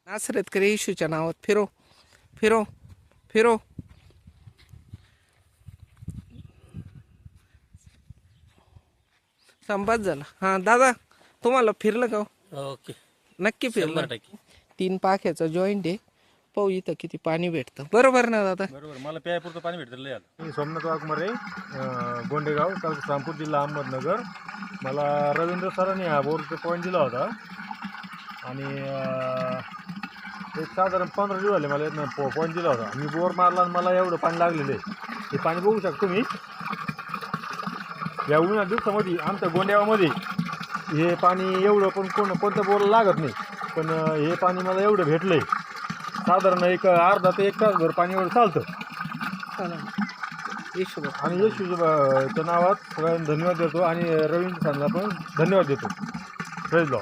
नासरेतकर येशूच्या नावात फिरो फिरो फिरो. संपात झाला. हा दादा तुम्हाला फिरलं का हो? ओके. नक्की फिरलं. 100%. 3 पाख्याचा जॉईंट आहे. पाहू इथं किती पाणी भेटतं. बरोबर ना दादा? बरोबर. मला प्यायपुरतं पाणी भेटतं लय आता. मी सोमनाथ वाघमारे, गोंडेगाव, तालुका रामपूर, जिल्हा अहमदनगर. मला रवींद्र सरांनी हा बोरचा पॉईंट दिला होता आणि एक साधारण 15 दिवस झाले मला पॉईंट दिला होता. मी बोर मारला आणि मला एवढं पाणी लागलेलं आहे. हे पाणी बघू शकतो मी या उन्हाळ्या दिवसामध्ये आमच्या गोंडेगावमध्ये हे पाणी एवढं पण कोणत्या बोरला लागत नाही, पण हे पाणी मला एवढं भेटलं आहे. साधारण एक अर्धा ते 1 तासभर पाणी एवढं चालतं. आणि येशूच्या नावात सगळ्यांना धन्यवाद देतो आणि रवींद्र सरांना पण धन्यवाद देतो. Praise Lord.